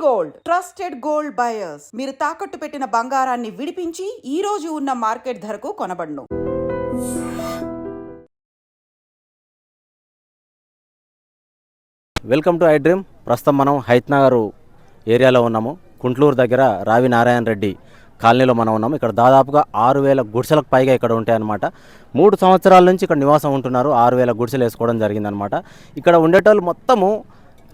Gold trusted gold buyers మీరు తాకట్టు పెట్టిన బంగారాన్ని విడిపించి ఈ రోజు ఉన్న మార్కెట్ ధరకు కొనబడును. Welcome to I dream. ప్రస్తుతం మనం హైత్నగర్ ఏరియాలో ఉన్నాము. కుంట్లూరు దగ్గర రావి నారాయణ రెడ్డి కాలనీలో మనం ఉన్నాము. ఇక్కడ దాదాపుగా 6,000 గుడిసెలకు పైగా ఇక్కడ ఉంటాయన్నమాట. 3 సంవత్సరాల నుంచి ఇక్కడ నివాసం ఉంటున్నారు. 6,000 గుడిసెలు వేసుకోవడం జరిగిందనమాట. ఇక్కడ ఉండేటోళ్ళు మొత్తము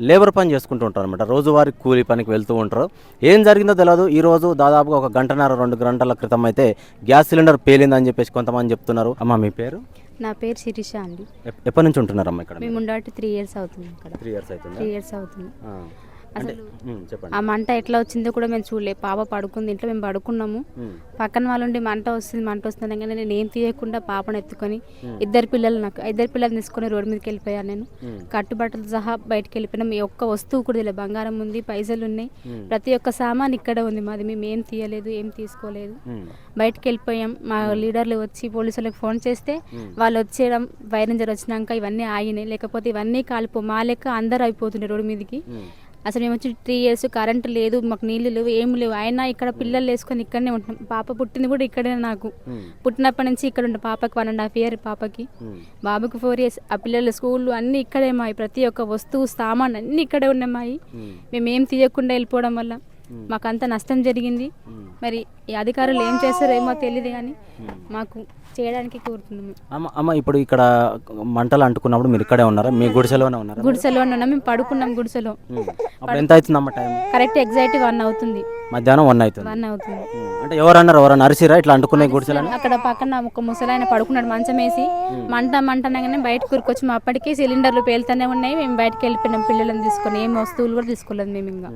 లేబర్ పని చేసుకుంటూ ఉంటారు అనమాట. రోజువారీ కూలీ పనికి వెళ్తూ ఉంటారు. ఏం జరిగిందో తెలియదు. ఈరోజు దాదాపుగా 1-2 గంటల క్రితం అయితే గ్యాస్ సిలిండర్ పేలిందని చెప్పేసి కొంతమంది చెప్తున్నారు. అమ్మ మీ పేరు? నా పేరు శిరీష అండి. ఎప్పటి నుంచి ఉంటున్నారమ్మ ఇక్కడ? మేము ఉండబట్టి 3 ఇయర్స్ అవుతుంది. ఇక్కడ 3 ఇయర్స్ అవుతుంది. 3 ఇయర్స్ అవుతుంది. అసలు చెప్పండి. ఆ మంట ఎట్లా వచ్చిందో కూడా మేము చూడలే. పాప పడుకుంది ఇంట్లో, మేము పడుకున్నాము. పక్కన వాళ్ళు ఉండి మంట వస్తుంది కానీ నేను ఏం తీయకుండా పాపను ఎత్తుకొని ఇద్దరు పిల్లలు తీసుకొని రోడ్డు మీదకి వెళ్ళిపోయాను. నేను కట్టుబట్టలు సహా బయటకు వెళ్ళిపోయినా. మీ ఒక్క వస్తువు కూడా తెలియదు. బంగారం ఉంది, పైసలు ఉన్నాయి, ప్రతి ఒక్క సామాన్ ఇక్కడ ఉంది మాది. మేము ఏం తీయలేదు, ఏం తీసుకోలేదు. బయటకు వెళ్ళిపోయాం. మా లీడర్లు వచ్చి పోలీసులకు ఫోన్ చేస్తే వాళ్ళు వచ్చేయడం, వైరంజర్ వచ్చినాక ఇవన్నీ ఆగినాయి. లేకపోతే ఇవన్నీ మా లెక్క అందరూ అయిపోతుండే రోడ్డు మీదకి. అసలు మేము వచ్చి 3 ఇయర్స్ కరెంటు లేదు, మాకు నీళ్ళు లేవు, ఏమి లేవు. అయినా ఇక్కడ పిల్లలు వేసుకొని ఇక్కడనే ఉంటున్నాం. పాప పుట్టింది కూడా ఇక్కడే. నాకు పుట్టినప్పటి నుంచి ఇక్కడ ఉంటాం. పాపకి 1.5 years, పాపకి, బాబుకి 4 years. ఆ పిల్లల స్కూళ్ళు అన్నీ ఇక్కడే మాయి. ప్రతి ఒక్క వస్తువు సామాన్ అన్నీ ఇక్కడే ఉన్నాయి. మేమేం తీయకుండా వెళ్ళిపోవడం వల్ల మాకు అంత నష్టం జరిగింది. మరి ఈ అధికారులు ఏం చేస్తారో ఏమో తెలియదు కానీ మాకు చేయడానికి కోరుతున్నాము. అమ్మ ఇప్పుడు ఇక్కడ మంటలు అంటుకున్నప్పుడు మీరు ఇక్కడే ఉన్నారా? మీ గుడిసెలోనే ఉన్నారా? గుడిసెలోనే ఉన్నాం. మేము పడుకున్నాం గుడిసెలో. ఎంత అవుతుందమ్మ టైం? కరెక్ట్ ఎగ్జాక్ట్ 1 అవుతుంది. మధ్యాహ్నం 1 అవుతుంది. అంటే ఎవరన్నా అరిసిరా ఇట్లా అంటుకునే గుడిసెలని? అక్కడ పక్కన ఒక ముసలాయన పడుకున్నాడు మంచం వేసి. మంట అనగానే బయటకు కూరుకొచ్చి మా అప్పటికి సిలిండర్లు పేలుతూనే ఉన్నాయి. మేము బయటకు వెళ్ళిపోయినాం పిల్లలను తీసుకొని. ఏం వస్తువులు కూడా తీసుకోలేదు మేము. ఇంకా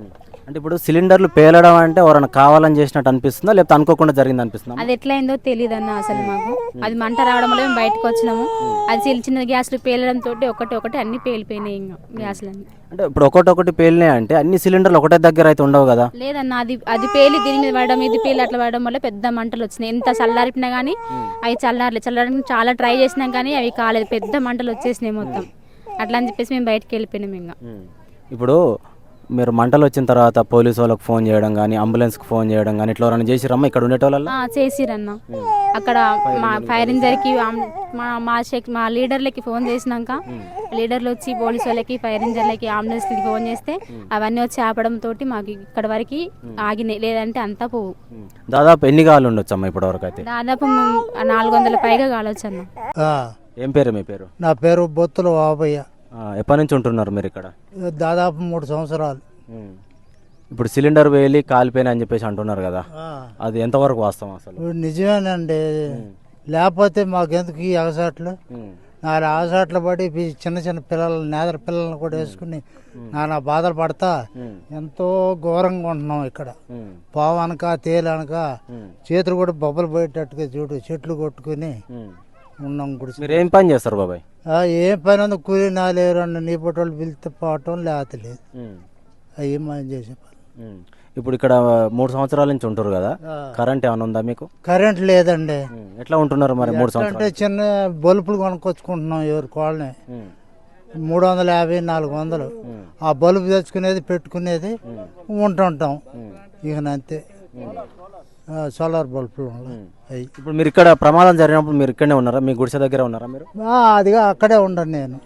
అంటే ఇప్పుడు సిలిండర్లు పేలడం అంటే ఎవరైనా కావాలని చేసినట్టు అనిపిస్తుందా, లేకపోతే అనుకోకుండా జరిగింది అనిపిస్తుందా? అది ఎట్లయిందో తెలియదు అన్న అసలు మాకు. అది మంట రావడం వల్ల మేము బయటకు వచ్చినాము. అది చిన్న గ్యాస్లు పేలడం తోటి ఒకటి అన్ని పేలిపోయినాయి. ఇంకా గ్యాస్లన్నీ అంటే ఇప్పుడు ఒకటి పేలినాయి అంటే అన్ని సిలిండర్లు ఒకటే దగ్గర అయితే ఉండవు కదా? లేదన్న, అది పేలి దీని మీద పడడం, ఇది పేలి అట్లా పడడం వల్ల పెద్ద మంటలు వచ్చినాయి. ఎంత చల్లారిపినా కానీ అవి చల్లారడానికి చాలా ట్రై చేసినాం కానీ అవి కాలేదు. పెద్ద మంటలు వచ్చేసినాయి మొత్తం. అట్లా అని చెప్పేసి మేము బయటకు వెళ్ళిపోయినాం. ఇంకా ఇప్పుడు మీరు మంటలు వచ్చిన తర్వాత పోలీసు వాళ్ళకి ఫోన్ చేయడం కానీ, అంబులెన్స్కి ఫోన్ చేయడం కానీ ఇట్లా ఎవరైనా చేసిరమ్మా ఇక్కడ ఉండేటోళ్ళ? చేసిరన్న. అక్కడ మా ఫైర్ ఇంజర్కి మా లీడర్లకి ఫోన్ చేసినాక లీడర్లు వచ్చి పోలీసు వాళ్ళకి, ఫైర్ ఇంజర్లకి, అంబులెన్స్కి ఫోన్ చేస్తే అవన్నీ వచ్చి ఆపడం తోటి మాకు ఇక్కడ వరకు ఆగినాయి. లేదంటే అంతా పోవు. దాదాపు ఎన్ని గాలు ఉండొచ్చు అమ్మా ఇప్పటి వరకు? అయితే దాదాపు 400 పైగా కావచ్చు అన్న. ఏం పేరు మీ పేరు? నా పేరు బొత్తుల బాబయ్య. ఎప్పటి నుంచి ఉంటున్నారు మీరు ఇక్కడ? దాదాపు 3 సంవత్సరాలు. ఇప్పుడు సిలిండర్ వేలి కాలిపోయినా అని చెప్పేసి అంటున్నారు కదా, అది ఎంతవరకు వాస్తవం అసలు? నిజమేనండి. లేకపోతే మాకెందుకు ఈ అగసాట్లు? 4 అగసాట్లు పడి చిన్న పిల్లలు, నేదర పిల్లలను కూడా వేసుకుని నానా బాధలు పడతా ఎంతో ఘోరంగా ఉంటున్నాం ఇక్కడ. పావనక తేలనక చేతులు కూడా బొబ్బలు పోయేటట్టుగా చూడు, చెట్లు కొట్టుకుని ఉన్నాం గుడిసి. మీరు ఏం పని చేస్తారు బాబాయ్? ఏం పని ఉంది, కూలి 4 నీ పొట్టోళ్ళు పిలిస్తే పోవటం లేతలేదు. అవి మనం చేసే పని. ఇప్పుడు ఇక్కడ 3 సంవత్సరాల నుంచి ఉంటారు కదా, కరెంట్ ఏమైనా ఉందా మీకు? కరెంట్ లేదండి. ఎట్లా ఉంటున్నారు మరి 3 సంవత్సరాలు? అంటే చిన్న బల్బులు కొనుక్కొచ్చుకుంటున్నాం ఎవరి కోళ్ళని. 350, 400 ఆ బల్బు తెచ్చుకునేది, పెట్టుకునేది ఉంటుంటాం. ఇక అంతే. సోలార్ బల్బులు. ఇప్పుడు మీరు ఇక్కడ ప్రమాదం జరిగినప్పుడు మీరు ఇక్కడనే ఉన్నారా? మీ గుడిసె దగ్గర ఉన్నారా మీరు? అదిగా అక్కడే ఉండను నేను.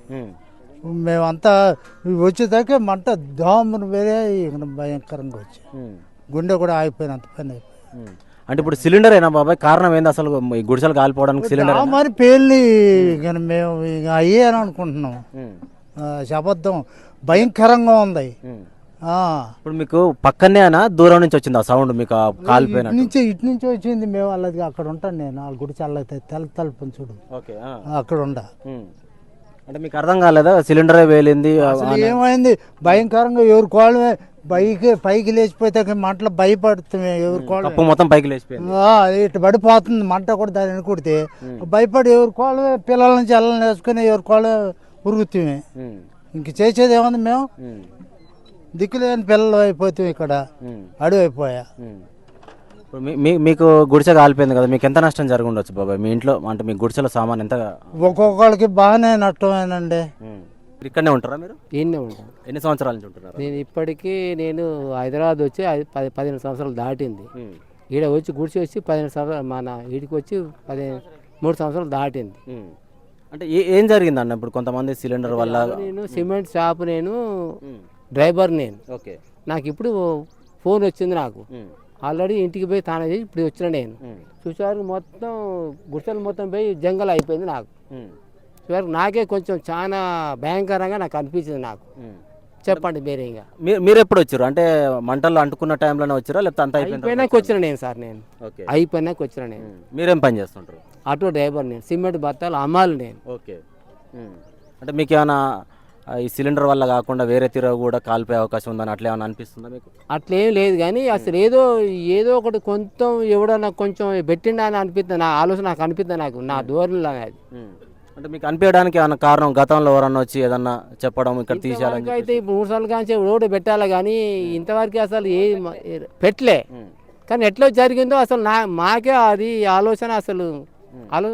మేమంతా వచ్చేదాకా మంట దోమను వేరే భయంకరంగా వచ్చి గుండె కూడా ఆగిపోయినంత పని అయిపోయింది. అంటే ఇప్పుడు సిలిండర్ అయినా బాబాయ్ కారణం ఏంది అసలు? ఈ గుడిసెలు కాలిపోవడానికి సిలిండర్ మరి పేలి మేము ఇక అయ్యే అని అనుకుంటున్నాం. శబద్ధం భయంకరంగా ఉంది. ఇప్పుడు మీకు పక్కనేనా దూరం నుంచి వచ్చింది ఆ సౌండ్? మీకు కాలిపోయిన ఇటు నుంచి వచ్చింది. మేము వాళ్ళది అక్కడ ఉంటాను నేను. వాళ్ళ గుడి చల్లైతే తలుపు చూడు, అక్కడ ఉండ. అంటే మీకు అర్థం కాలేదా సిలిండరే వేలింది? ఏమైంది భయంకరంగా ఎవరి కోళ్ళమే పైకి లేచిపోతే మంటలు భయపడుతుంది. ఎవరి కోళ్ళ మొత్తం పైకి లేచిపోయింది. ఇటు పడిపోతుంది మంట కూడా. దాన్ని కుడితే భయపడి ఎవరి కోళ్ళమే పిల్లల నుంచి అల్లని వేసుకుని ఎవరి కోళ్ళ ఉరుగుతామే. ఇంక చేసేది ఏముంది? మేము దిక్కులేని పిల్లలు అయిపోతాం. ఇక్కడ అడుగు అయిపోయా. మీకు గుడిసె కాలిపోయింది కదా, మీకు ఎంత నష్టం జరిగి ఉండొచ్చు బాబాయ్ మీ ఇంట్లో? అంటే మీ గుడిసెలో సామాన్ ఎంత? ఒక్కొక్కరికి బాగానే నష్టమేనండి. ఇక్కడనే ఉంటారా మీరు? ఈయనే ఉంటాను ఎన్ని సంవత్సరాల నుంచి ఉంటున్నారు? నేను ఇప్పటికీ నేను హైదరాబాద్ వచ్చి 15 సంవత్సరాలు దాటింది. ఈడ వచ్చి గుడిచి వచ్చి 15 సంవత్సరాలు మన ఈడికి వచ్చి 3 సంవత్సరాలు దాటింది. అంటే ఏం జరిగింది అన్న? ఇప్పుడు కొంతమంది సిలిండర్ వల్ల నేను సిమెంట్ షాప్, నేను డ్రైవర్, నేను ఓకే నాకు ఇప్పుడు ఫోన్ వచ్చింది. నాకు ఆల్రెడీ ఇంటికి పోయి తానే చేసి ఇప్పుడు వచ్చిన నేను చూసేవారికి మొత్తం గుడిసెలు మొత్తం పోయి జంగల్ అయిపోయింది. నాకు చూసేవారికి నాకే కొంచెం చాలా భయంకరంగా నాకు అనిపించింది. నాకు చెప్పండి మీరే. ఇంకా మీరు ఎప్పుడు వచ్చారు? అంటే మంటలు అంటుకున్న టైంలోనే వచ్చారా లేకపోతే అంత అయిపోయినాక వచ్చిన నేను సార్. నేను ఓకే అయిపోయినాక వచ్చిన నేను. మీరేం పని చేస్తుంటారు? ఆటో డ్రైవర్ నేను. సిమెంట్ బత్తాలు అమ్మాలి నేను. ఓకే అంటే మీకు ఏమైనా ఈ సిలిండర్ వల్ల కాకుండా వేరే తీరు కూడా కాలిపోయే అవకాశం ఉందని అట్లా ఏమైనా అనిపిస్తుందా మీకు? అట్లేం లేదు కానీ అసలు ఏదో ఒకటి కొంచెం ఎవడన్నా కొంచెం పెట్టిండా అని అనిపిస్తుంది. నా ఆలోచన నాకు అనిపిస్తుంది. నాకు నా ధోరణిలో అది. అంటే మీకు అనిపించడానికి ఏమైనా కారణం గతంలో ఎవరన్నా వచ్చి ఏదన్నా చెప్పడం ఇక్కడ తీసేయాలని? అయితే ఇప్పుడు 3 సార్లు కానీ రోడ్డు పెట్టాలి కానీ ఇంతవరకు అసలు పెట్టలే. కానీ ఎట్లా జరిగిందో అసలు మాకే అది ఆలోచన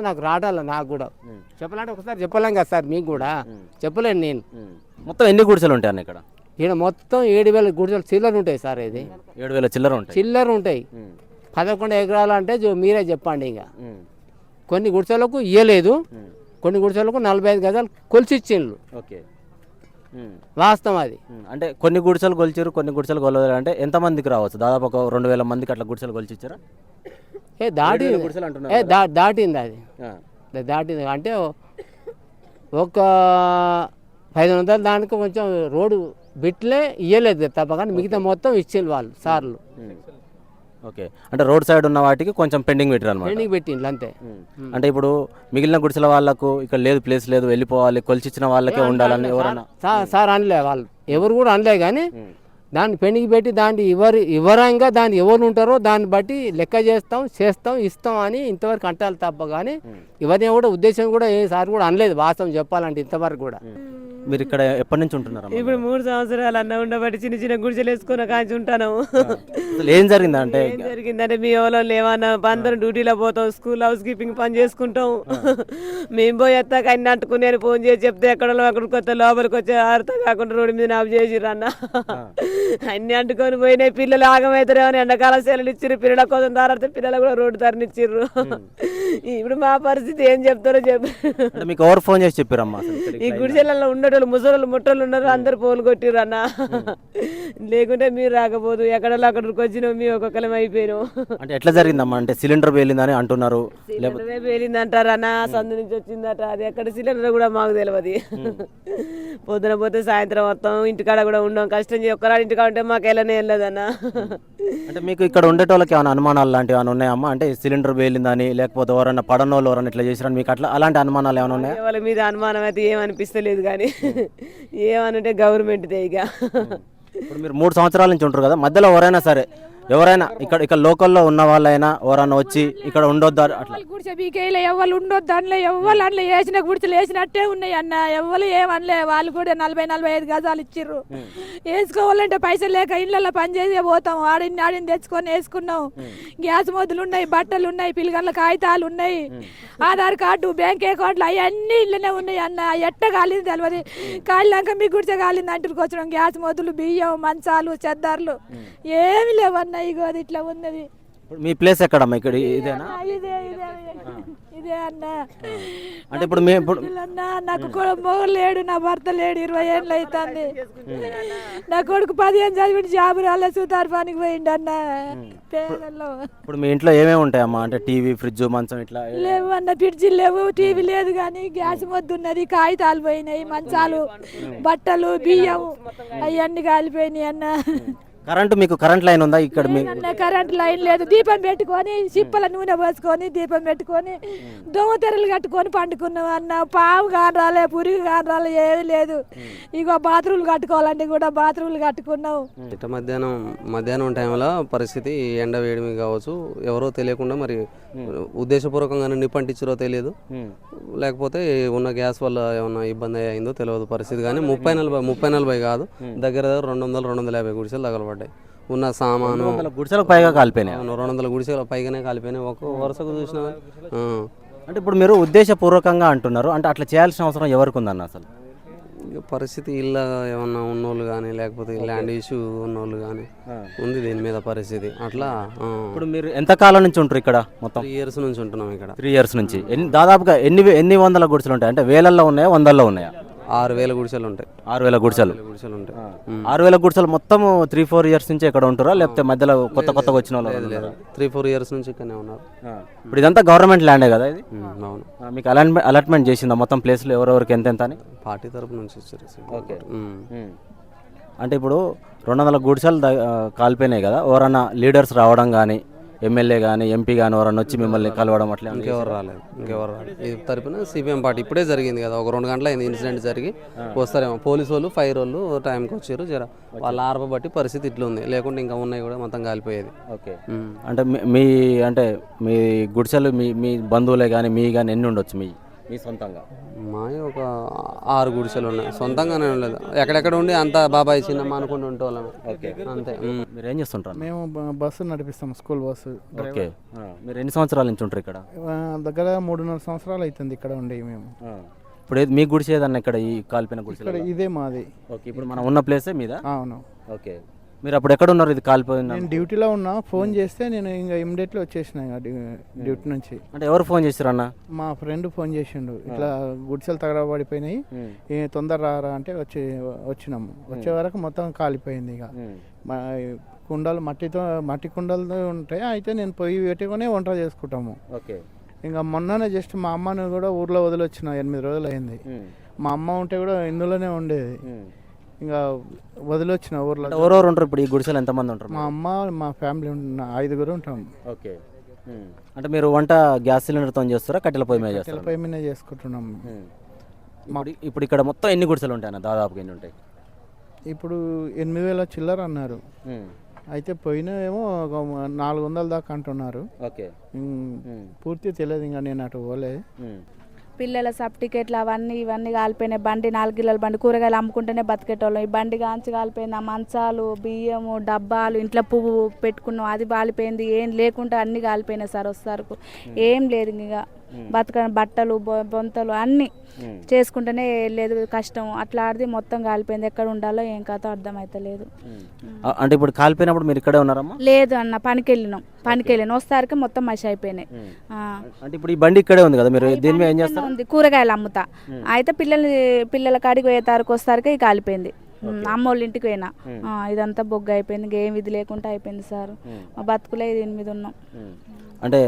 నాకు రావడాలి. నాకు కూడా చెప్పాలంటే ఒకసారి చెప్పలేం కదా సార్, మీకు కూడా చెప్పలేను నేను. మొత్తం ఎన్ని గుడిసెలు ఉంటాయి అన్న ఇక్కడ? ఈయన మొత్తం 7,000 గుడిసెలు చిల్లర ఉంటాయి సార్. ఇది 7,000 చిల్లర ఉంటాయి. చిల్లర ఉంటాయి. 11 ఎకరాలు అంటే మీరే చెప్పండి. ఇంకా కొన్ని గుడిసెలకు ఇయ్యలేదు, కొన్ని గుడిసెలకు 45 గజాలు కొలిచిచ్చిండ్రు. ఓకే వాస్తవం అది. అంటే కొన్ని గుడిసెలు కొలిచారు, కొన్ని గుడిసెలు కొలవలేదు. అంటే ఎంతమందికి రావచ్చు? దాదాపు ఒక 2,000 మందికి అట్లా గుడిసెలు కొలిచిచ్చారా? దాటింది అది దాటింది. అంటే ఒక 500 దానికి కొంచెం రోడ్డు బిట్లే ఇయ్యలేదు తప్ప, కానీ మిగతా మొత్తం ఇచ్చేది వాళ్ళు సార్లు. ఓకే అంటే రోడ్ సైడ్ ఉన్న వాటికి కొంచెం పెండింగ్ పెట్టారు అన్నమాట. పెండింగ్ పెట్టిండ్రు అంతే. అంటే ఇప్పుడు మిగిలిన గుడిసెల వాళ్ళకు ఇక్కడ లేదు, ప్లేస్ లేదు, వెళ్ళిపోవాలి, కొలిచిచ్చిన వాళ్ళకే ఉండాలని ఎవరన్నా సార్ అనలే, వాళ్ళు ఎవరు కూడా అనలే. కానీ దాన్ని పెండింగ్ పెట్టి దాన్ని వివరంగా దాన్ని ఎవరు ఉంటారో దాన్ని బట్టి లెక్క ఇస్తాం అని ఇంతవరకు అంటారు తప్ప, కానీ ఇవన్నీ కూడా ఉద్దేశం కూడా ఏ సార్ కూడా అనలేదు వాస్తవం చెప్పాలంటే ఇంతవరకు కూడా. మీరు ఇక్కడ ఎప్పటి నుంచి ఉంటున్నారు? ఇప్పుడు 3 సంవత్సరాలు అన్న ఉండబట్టి చిన్న చిన్న గుడిసెలు వేసుకుని కాంచి ఉంటాను. ఏం జరిగిందంటే మీ ఎవరో లేవన్నా అందరం డ్యూటీలో పోతాం, స్కూల్ హౌస్ కీపింగ్ పని చేసుకుంటాం. మేము పోయి ఎత్తాక అన్ని అంటుకుని ఫోన్ చేసి చెప్తే ఎక్కడో అక్కడికి వస్తే లోపలికి వచ్చే అర్థం కాకుండా రోడ్డు మీద ఆఫ్ చేసిర్రు అన్న. అన్ని అంటుకొని పోయినాయి. పిల్లలు ఆగమవుతారేమో అని ఎండాకాలం సెలవులు ఇచ్చిర్రు, పిల్లల కోసం దారితే పిల్లలు కూడా రోడ్డు తరనిచ్చిర్రు. ఇప్పుడు మా పరిస్థితి ఏం చెప్తారో చెప్పు. మీకు ఎవరు ఫోన్ చేసి చెప్పారమ్మా? ఈ గుడిసెలలో ఉండేటోళ్ళు ముసలు ముట్టలు ఉన్నారు, అందరు పోలు కొట్టిర్రు అన్న. లేకుంటే మీరు రాకపోదు, ఎక్కడో అక్కడికి వచ్చినాం, మేము ఒక్కొక్కలం అయిపోయినాం. అంటే ఎట్లా జరిగిందమ్మా? అంటే సిలిండర్ పేలిందని అంటున్నారు, పేలింది అంటారు అన్న. సందు నుంచి వచ్చిందట, అది ఎక్కడ సిలిండర్ కూడా మాకు తెలియదు. పొద్దున పోతే సాయంత్రం మొత్తం ఇంటికాడ కూడా ఉన్నాం, కష్టం ఒక్కరాడు ఇంటికాడ ఉంటే మాకు వెళ్ళనే వెళ్ళదన్న. అంటే మీకు ఇక్కడ ఉండేటోళ్ళకి ఏమైనా అనుమానాలు లాంటివి ఏమైనా ఉన్నాయమ్మా? అంటే సిలిండర్ పేలిందని లేకపోతే ఎవరైనా పడనోళ్ళు ఎవరైనా ఇట్లా చేసిరని మీకు అట్లా అలాంటి అనుమానాలు ఏమైనా ఉన్నాయా? వాళ్ళ మీద అనుమానం అయితే ఏమనిపిస్తలేదు, కానీ ఏమనంటే గవర్నమెంట్దే. ఇక ఇప్పుడు మీరు 3 సంవత్సరాల నుంచి ఉంటారు కదా, మధ్యలో ఎవరైనా ఇక్కడ లోకల్లో ఉన్న వాళ్ళైనా ఎవరైనా వచ్చి ఇక్కడ ఉండొద్దు అట్లా గుడిసె బీకేలో ఎవరు ఉండొద్దు అనలే, ఎవరు అనలే, వేసిన గుడిసెలు వేసినట్టే ఉన్నాయి అన్న. ఎవరు ఏమనలే, వాళ్ళు కూడా 40-45 గజాలు ఇచ్చిర్రు. వేసుకోవాలంటే పైసలు లేక ఇళ్ళల్లో పని చేసి పోతాం, ఆడిని తెచ్చుకొని వేసుకున్నాం. గ్యాస్ మొద్దులు ఉన్నాయి, బట్టలు ఉన్నాయి, పిల్లగండ్ల కాగితాలు ఉన్నాయి, ఆధార్ కార్డు, బ్యాంక్ అకౌంట్లు అవన్నీ ఇళ్ళనే ఉన్నాయి అన్న. ఎట్ట కాలింది తెలియదు. కాలినాక మీ గుడిసె కాలింది అంటుకు వచ్చినాం. గ్యాస్ మొద్దులు, బియ్యం, మంచాలు, చెద్దార్లు ఏమి లేవన్న. ఇగో అది ఇట్లా ఉన్నది. మీ ప్లేస్ ఎక్కడమ్మా? ఇక్కడ ఇదేనా? ఇదే అన్న. అంటే ఇప్పుడు నాకు మొగలు లేడు, నా భర్త లేడు, 20 ఏళ్ళు అవుతుంది. నా కొడుకు 15 చదివించి జాబు రాలే, సూతారు పనికి పోయిండు అన్న. పేదల్లో ఇప్పుడు మీ ఇంట్లో ఏమేమి ఉంటాయమ్మా? అంటే టీవీ, ఫ్రిడ్జ్, మంచం ఇట్లా లేవు అన్న. ఫ్రిడ్జ్ లేవు, టీవీ లేదు, కానీ గ్యాస్ మొద్దు ఉన్నది, కాగితాలు పోయినాయి, మంచాలు, బట్టలు, బియ్యం అవన్నీ కాలిపోయినాయి అన్న. మీకు కరెంట్ లైన్ ఉందా ఇక్కడ? కరెంట్ లైన్ లేదు. దీపం పెట్టుకొని చిప్పల నూనె పోసుకొని దీపం పెట్టుకొని దోమ తెరలు కట్టుకొని పండుకున్నాం అన్న. పావు కానరాలే, పురుగు కానరాలే, ఏమీ లేదు. ఇగో బాత్రూమ్లు కట్టుకోవాలంటే కూడా బాత్రూమ్లు కట్టుకున్నాం. ఇట మధ్యాహ్నం టైంలో పరిస్థితి ఎండ వేడిమి కావచ్చు, ఎవరో తెలియకుండా మరి ఉద్దేశపూర్వకంగా నిప్పంటించారో తెలియదు, లేకపోతే ఉన్న గ్యాస్ వల్ల ఏమన్నా ఇబ్బంది అయిందో తెలియదు పరిస్థితి. కానీ 30-40 కాదు, దగ్గర 200-250 గుడిసెలు తగలబడ్డాయి. ఉన్న సామాను గుడిసెలకు పైగా కాలిపోయినాయి. 200 గుడిసెల పైగానే కాలిపోయినాయి. ఒక వరుసకు చూసిన. అంటే ఇప్పుడు మీరు ఉద్దేశపూర్వకంగా అంటున్నారు, అంటే అట్లా చేయాల్సిన అవసరం ఎవరికి ఉందన్న? అసలు ఇక పరిస్థితి ఇళ్ళ ఏమన్నా ఉన్నోళ్ళు కానీ లేకపోతే ల్యాండ్ ఇష్యూ ఉన్నోళ్ళు కానీ ఉంది దీని మీద పరిస్థితి అట్లా. ఇప్పుడు మీరు ఎంత కాలం నుంచి ఉంటారు ఇక్కడ మొత్తం? 3 years నుంచి ఉంటున్నాం ఇక్కడ. 3 years నుంచి. దాదాపుగా ఎన్ని వందల గుడిసెలు ఉంటాయి? అంటే వేలల్లో ఉన్నాయా, వందల్లో ఉన్నాయా? 6,000 గుడిసెలు ఉంటాయి. 6,000 గుడిసెలు. 6,000 గుడిసెలు ఉంటాయి. 6,000 గుడిసెలు మొత్తం 3-4 years నుంచి ఇక్కడ ఉంటారా, లేకపోతే మధ్యలో కొత్తగా వచ్చిన వాళ్ళు? లేదు 3-4 years నుంచి ఇక్కడనే ఉన్నారు. ఇప్పుడు ఇదంతా గవర్నమెంట్ ల్యాండే కదా ఇది? అవును. మీకు అలాట్మెంట్ చేసిందా మొత్తం ప్లేస్లు ఎవరెవరికి ఎంత అని? పార్టీ తరపు నుంచి ఇచ్చారు. ఓకే. అంటే ఇప్పుడు 200 గుడిసెలు కాలిపోయినాయి కదా, ఎవరన్నా లీడర్స్ రావడం కానీ, ఎమ్మెల్యే కానీ, ఎంపీ కానీ ఎవరన్నా వచ్చి మిమ్మల్ని కలవడం అట్లా? ఇంకెవరు రాలేదు. ఈ తరపున సిపిఎం పార్టీ ఇప్పుడే జరిగింది కదా, ఒక 2 గంటల అయింది ఇన్సిడెంట్ జరిగి. వస్తారేమో పోలీసు వాళ్ళు, ఫైర్ వాళ్ళు టైంకి వచ్చారు. జర వాళ్ళ ఆర్పబట్టి పరిస్థితి ఇట్లా ఉంది, లేకుంటే ఇంకా ఉన్నాయి కూడా మొత్తం కాలిపోయేది. ఓకే. అంటే మీ గుడిసెలు మీ బంధువులే కానీ మీ కానీ ఎన్ని ఉండొచ్చు మీ సొంతంగా? మావి ఒక 6 గుడిసెలు ఉన్నాయి. సొంతంగానే ఉండలేదు, ఎక్కడెక్కడ ఉండి అంత బాబాయ్ చిన్నమ్మ అనుకుంటూ ఉంటేవాళ్ళం. ఓకే. అంతే. మీరు ఏం చేస్తుంటారు? మేము బస్సు నడిపిస్తాం, స్కూల్ బస్సు. ఓకే. మీరు ఎన్ని సంవత్సరాల నుంచి ఉంటారు ఇక్కడ? దగ్గర 3.5 సంవత్సరాలు అవుతుంది ఇక్కడ ఉండి మేము. ఇప్పుడు మీ గుడిసె ఏదన్నా ఇక్కడ ఈ కాలిపోయిన గుడిసె? ఇక్కడ ఇదే మాది. ఓకే. ఇప్పుడు మనం ఉన్న ప్లేసే మీద? అవును. ఓకే. మీరు అప్పుడు ఎక్కడ ఉన్నారు ఇది కాలిపోయింది? నేను డ్యూటీలో ఉన్నా, ఫోన్ చేస్తే నేను ఇంకా ఇమ్మీడియట్లీ వచ్చేసిన డ్యూటీ నుంచి. అంటే ఎవరు ఫోన్ చేశారు అన్న? మా ఫ్రెండ్ ఫోన్ చేసిండు, ఇట్లా గుడిసెలు తగలబడిపోయినాయి, తొందర రారా అంటే వచ్చినాము. వచ్చే వరకు మొత్తం కాలిపోయింది. ఇక కుండలు మట్టి కుండలు ఉంటాయి, అయితే నేను పొయ్యి పెట్టుకునే వంట చేసుకుంటాము. ఓకే. ఇంకా మొన్ననే జస్ట్ మా అమ్మని కూడా ఊర్లో వదిలొచ్చిన, 8 రోజులు అయింది. మా అమ్మ ఉంటే కూడా ఇందులోనే ఉండేది, ఇంకా వదిలొచ్చిన ఊర్లో. ఎవరెవరు ఉంటారు ఇప్పుడు ఈ గుడిసెలు? ఎంతమంది ఉంటారు? మా అమ్మ, మా ఫ్యామిలీ 5 ఉంటాం. ఓకే. అంటే మీరు వంట గ్యాస్ సిలిండర్తో చేస్తారా, కట్టెల పొయ్యి మీద చేస్తారా? పొయ్యి మీద చేసుకుంటున్నాం. ఇప్పుడు ఇక్కడ మొత్తం ఎన్ని గుడిసెలు ఉంటాయి అన్న? దాదాపుగా ఎన్ని ఉంటాయి? ఇప్పుడు 8,000 చిల్లర అన్నారు, అయితే పోయిన ఏమో 400 దాకా అంటున్నారు. ఓకే. పూర్తి తెలియదు, ఇంకా నేను అటు పోలే. పిల్లల సర్టిఫికేట్లు ఇవన్నీ కాలిపోయినాయి. బండి 4 కిలోల బండి, కూరగాయలు అమ్ముకుంటేనే బతికేటోళ్ళం. ఈ బండి గాంచి కాలిపోయింది. ఆ మంచాలు, బియ్యము, డబ్బాలు, ఇంట్లో పువ్వు పెట్టుకున్నాం అది కాలిపోయింది. ఏం లేకుండా అన్నీ కాలిపోయినాయి సార్. వస్తారు ఏం లేదు ఇక బట్టలు బొంతలు అన్నీ చేసుకుంటేనే లేదు, కష్టం. అట్లా ఆడిది మొత్తం కాలిపోయింది. ఎక్కడ ఉండాలో ఏం కథ అర్థమైతలేదు. అంటే ఇప్పుడు కాలిపోయినప్పుడు మీరు ఇక్కడే ఉన్నారమ్మా? లేదు అన్న, పనికి వెళ్ళినాం. వస్తారికి మొత్తం మసి అయిపోయినాయి. అంటే ఇప్పుడు ఈ బండి ఇక్కడే ఉంది కదా, మీరు దీని మీద ఏం చేస్తారు? ఉంది, కూరగాయలు అమ్ముతా. అయితే పిల్లల కాడికి పోయే తారీఖు వస్తారికి కాలిపోయింది. అమ్మోళ్ళ ఇంటికి పోయినా, ఇదంతా బొగ్గ అయిపోయింది. ఇంకేం ఇది లేకుండా అయిపోయింది సార్. మా బతుకులే దీని మీద ఉన్నాం. అంటే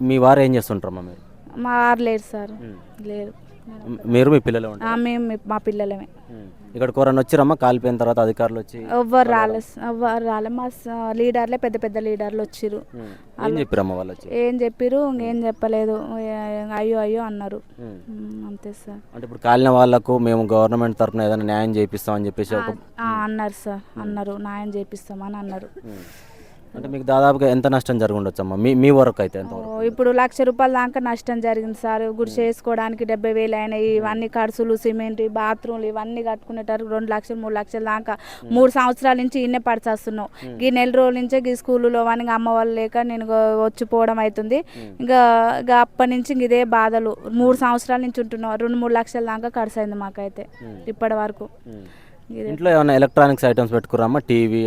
మీ వారు ఏం చేస్తుంటారమ్మా? మీరు? మా వారు లేరు సార్, లేరు. మీరు మీ పిల్లలు? మేము మా పిల్లలమే. ఇక్కడ కూరని వచ్చిరమ్మా కాలిపోయిన తర్వాత అధికారులు వచ్చి? ఎవ్వరు రాలే. మా లీడర్లే, పెద్ద లీడర్లు వచ్చిర్రు. ఏం చెప్పారమ్మా వాళ్ళు వచ్చి? ఏం చెప్పిర్రు? ఇంకేం చెప్పలేదు, అయ్యో అన్నారు, అంతే సార్. అంటే ఇప్పుడు కాలిన వాళ్ళకు మేము గవర్నమెంట్ తరఫున ఏదైనా న్యాయం చేపిస్తామని చెప్పేసి అన్నారు సార్, అన్నారు న్యాయం చేపిస్తామని అన్నారు. అంటే మీకు దాదాపుగా ఎంత నష్టం జరిగి ఉండొచ్చమ్మా మీ వరకు అయితే? ఇప్పుడు 1,00,000 రూపాయల దాకా నష్టం జరిగింది సార్. గుడిసె వేసుకోవడానికి 70,000 అయినాయి. ఇవన్నీ ఖర్చులు, సిమెంట్, బాత్రూమ్లు ఇవన్నీ కట్టుకునేటప్పుడు 2 లక్షలు 3 లక్షల దాకా 3 సంవత్సరాల నుంచి ఇన్నే పడిచేస్తున్నావు. ఈ 4 రోజుల నుంచే ఈ స్కూల్లో అని అమ్మ వాళ్ళు లేక నేను వచ్చిపోవడం అవుతుంది. ఇంకా అప్పటి నుంచి ఇదే బాధలు. 3 సంవత్సరాల నుంచి ఉంటున్నాం. 2-3 లక్షల దాకా ఖర్చు అయింది మాకైతే ఇప్పటి వరకు. ఇంట్లో ఏమైనా ఎలక్ట్రానిక్స్ ఐటమ్స్ పెట్టుకురామా? టీవీ,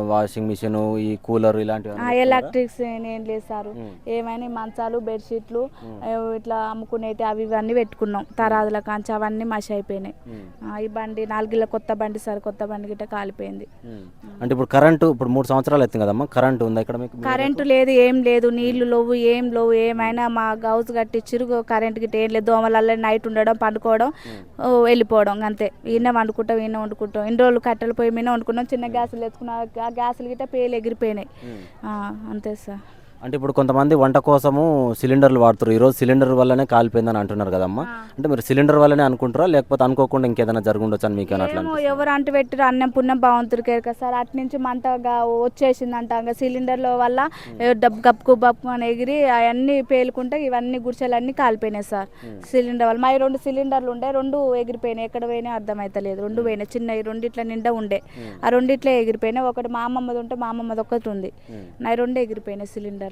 వాషింగ్ మిషన్, ఈ కూలర్ ఇలాంటివి? ఎలక్ట్రిక్స్ ఏం లేదు సార్. ఏమైనా మంచాలు, బెడ్షీట్లు ఇట్లా అమ్ముకునేటి అవి ఇవన్నీ పెట్టుకున్నాం. తరాదుల కాంచి అవన్నీ మసి అయిపోయినాయి. ఈ బండి 4 కిలో కొత్త బండి సార్, కొత్త బండి గిట్ట కాలిపోయింది. అంటే ఇప్పుడు కరెంటు ఇప్పుడు 3 సంవత్సరాలు అవుతుంది కదమ్మా, కరెంటు ఉందా ఇక్కడ మీకు? కరెంటు లేదు, ఏం లేదు. నీళ్లు లేవు, ఏం లేవు. ఏమైనా మా గౌజ్ కట్టించిరు, కరెంట్ గిట్ట ఏం లేదు. దోమలల్లో నైట్ ఉండడం, పండుకోవడం, వెళ్ళిపోవడం అంతే. ఈయన వండుకుంటాం, ఈయన వండుకుంటాం. ఇన్ని రోజులు కట్టెల పొయ్యి మీద వండుకున్నాం. చిన్న గ్యాసులు ఎత్తుకున్నాం, ఆ గ్యాసులు గిట్ట పేలు ఎగిరిపోయినాయి, అంతే సార్. అంటే ఇప్పుడు కొంతమంది వంట కోసము సిలిండర్లు వాడుతారు. ఈరోజు సిలిండర్ వల్లనే కాలిపోయిందని అంటున్నారు కదమ్మా. అంటే మీరు సిలిండర్ వల్లనే అనుకుంటారా, లేకపోతే అనుకోకుండా ఇంకేదైనా జరుగుండొచ్చు అని మీకు అట్లా? ఎవరు అంటు పెట్టారు, అన్నం పుణ్యం బాగుంటుంది కదా సార్. అటు నుంచి మంటగా వచ్చేసిందంట. ఇంకా సిలిండర్ల వల్ల గప్పు అని ఎగిరి అవన్నీ పేలుకుంటే ఇవన్నీ గుడిసెలన్నీ కాలిపోయినాయి సార్ సిలిండర్ వల్ల. మా 2 సిలిండర్లు ఉండే, 2 ఎగిరిపోయినాయి. ఎక్కడ పోయినా అర్థమైతలేదు. 2 పోయినాయి, చిన్న 2 ఇట్లా నిండా ఉండే. ఆ 2 ఇట్లా ఎగిరిపోయినాయి. ఒకటి మా అమ్మమ్మది ఉంటే మా అమ్మమ్మది ఒకటి ఉంది. నా 2 ఎగిరిపోయినాయి సిలిండర్లు.